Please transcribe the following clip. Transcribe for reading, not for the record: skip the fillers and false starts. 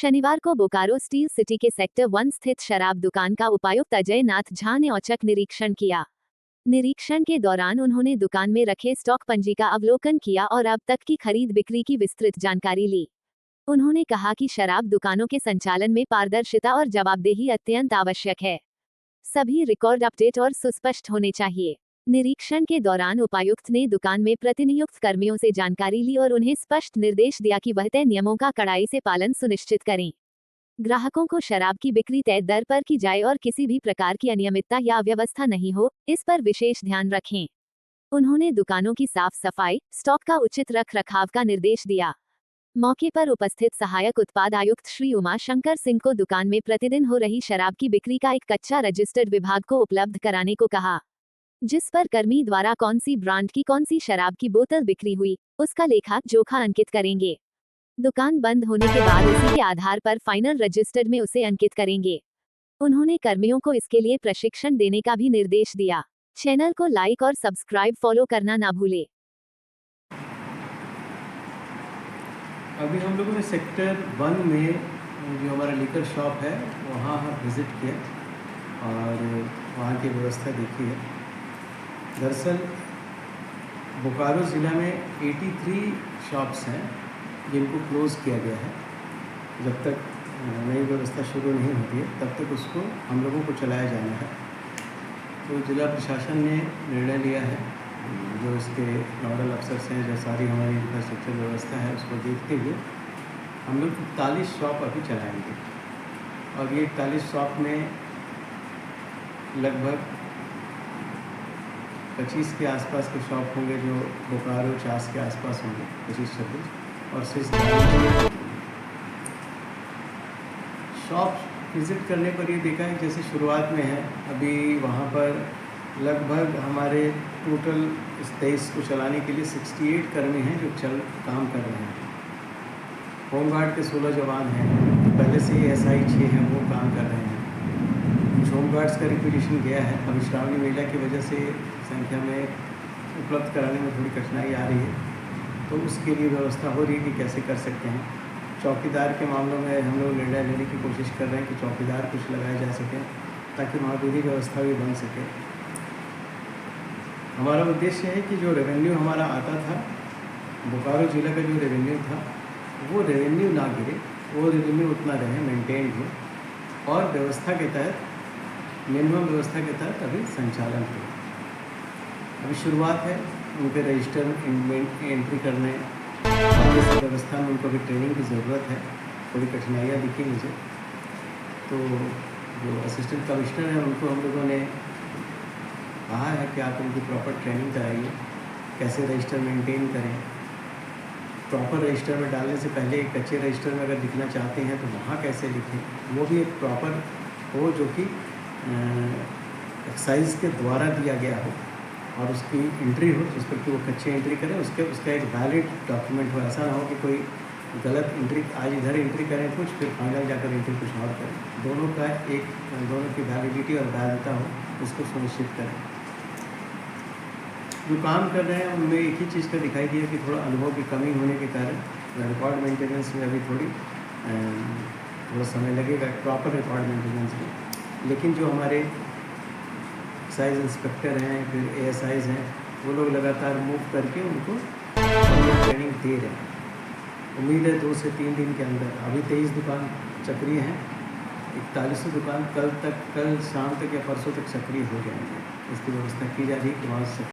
शनिवार को Bokaro steel city के सेक्टर 1 स्थित शराब दुकान का उपायुक्त अजय नाथ झा ने औचक निरीक्षण किया। निरीक्षण के दौरान उन्होंने दुकान में रखे स्टॉक पंजी का अवलोकन किया और अब तक की खरीद बिक्री की विस्तृत जानकारी ली। उन्होंने कहा कि शराब दुकानों के संचालन में पारदर्शिता और जवाबदेही अत्यंत आवश्यक है। सभी रिकॉर्ड अपडेट और सुस्पष्ट होने चाहिए। निरीक्षण के दौरान उपायुक्त ने दुकान में प्रतिनियुक्त कर्मियों से जानकारी ली और उन्हें स्पष्ट निर्देश दिया कि वह तय नियमों का कड़ाई से पालन सुनिश्चित करें। ग्राहकों को शराब की बिक्री तय दर पर की जाए और किसी भी प्रकार की अनियमितता या अव्यवस्था नहीं हो, इस पर विशेष ध्यान रखें। उन्होंने दुकानों की साफ सफाई, स्टॉक का उचित रख रखाव का निर्देश दिया। मौके पर उपस्थित सहायक उत्पाद आयुक्त श्री उमा शंकर सिंह को दुकान में प्रतिदिन हो रही शराब की बिक्री का एक कच्चा रजिस्टर्ड विभाग को उपलब्ध कराने को कहा, जिस पर कर्मी द्वारा कौन सी ब्रांड की कौन सी शराब की बोतल बिक्री हुई, उसका लेखा जोखा अंकित करेंगे। दुकान बंद होने के बाद उसी के आधार पर फाइनल रजिस्टर्ड में उसे अंकित करेंगे। उन्होंने कर्मियों को इसके लिए प्रशिक्षण देने का भी निर्देश दिया। चैनल को लाइक और सब्सक्राइब फॉलो करना ना भूले। अभी हम लोगों ने सेक्टर 1 में जो हमारा लिकर शॉप है वहाँ विज़िट किया और वहाँ की व्यवस्था देखी है। दरअसल बोकारो ज़िला में 83 शॉप्स हैं जिनको क्लोज़ किया गया है। जब तक नई व्यवस्था शुरू नहीं होती है तब तक उसको हम लोगों को चलाया जाना है। तो जिला प्रशासन ने निर्णय लिया है, जो इसके नोडल अफसर्स हैं, जो सारी हमारी इंफ्रास्ट्रक्चर व्यवस्था है उसको देखते हुए हम लोग 41 शॉप अभी चलाएंगे। और ये 41 शॉप में लगभग 25 के आसपास के शॉप होंगे जो बोकारो 50 के आसपास होंगे, 25-26, और सिर्फ शॉप विज़िट करने पर ये देखा है जैसे शुरुआत में है अभी वहाँ पर लगभग हमारे टोटल इस 23 को चलाने के लिए 68 कर्मी हैं जो काम कर रहे हैं। होमगार्ड के 16 जवान हैं, पहले से ही SI 6 हैं, वो काम कर रहे हैं। कुछ होमगार्ड्स का रिक्विजिशन गया है, अभी श्रावणी मेला की वजह से संख्या में उपलब्ध कराने में थोड़ी कठिनाई आ रही है, तो उसके लिए व्यवस्था हो रही है कि कैसे कर सकते हैं। चौकीदार के मामलों में हम लोग निर्णय लेने की कोशिश कर रहे हैं कि चौकीदार कुछ लगाए जा सकें ताकि वहाँ विधि व्यवस्था भी बन सके। हमारा उद्देश्य है कि जो रेवेन्यू हमारा आता था, बोकारो ज़िला का जो रेवेन्यू था, वो रेवेन्यू ना गिरे, वो रेवेन्यू उतना रहे, मेंटेन हो और व्यवस्था के तहत, मिनिमम व्यवस्था के तहत अभी संचालन हो। अभी शुरुआत है, उनके रजिस्टर में एंट्री करने इस व्यवस्था में उनको भी ट्रेनिंग की ज़रूरत है। थोड़ी कठिनाइयाँ दिखी मुझे, तो जो असिस्टेंट कमिश्नर हैं उनको हम लोगों ने कहा है कि आप उनकी प्रॉपर ट्रेनिंग कराइए, कैसे रजिस्टर मेंटेन करें। प्रॉपर रजिस्टर में डालने से पहले एक कच्चे रजिस्टर में अगर लिखना चाहते हैं तो वहाँ कैसे लिखें, वो भी एक प्रॉपर हो जो कि एक्साइज के द्वारा दिया गया हो और उसकी एंट्री हो जिस पर कि वो कच्चे एंट्री करें, उसका एक वैलिड डॉक्यूमेंट हो। ऐसा ना हो कि कोई गलत एंट्री, आज इधर एंट्री करें कुछ, फिर फाइनल जाकर एंट्री कुछ और करें। दोनों की वैलिडिटी और वैधता हो, उसको सुनिश्चित करें। जो काम कर रहे हैं उनमें एक ही चीज़ का दिखाई दिया कि थोड़ा अनुभव की कमी होने के कारण रिकॉर्ड मेंटेनेंस में अभी थोड़ा समय लगेगा, प्रॉपर रिकॉर्ड मेंटेनेंस में। लेकिन जो हमारे एक्साइज इंस्पेक्टर हैं, फिर ASIs हैं, वो लोग लगातार मूव करके उनको ट्रेनिंग दे रहे हैं। उम्मीद है 2 से 3 दिन के अंदर, अभी 23 दुकान सक्रिय हैं, 41 दुकान कल शाम तक या परसों तक सक्रिय हो जाएंगे। इसकी व्यवस्था की जा रही है कि वहाँ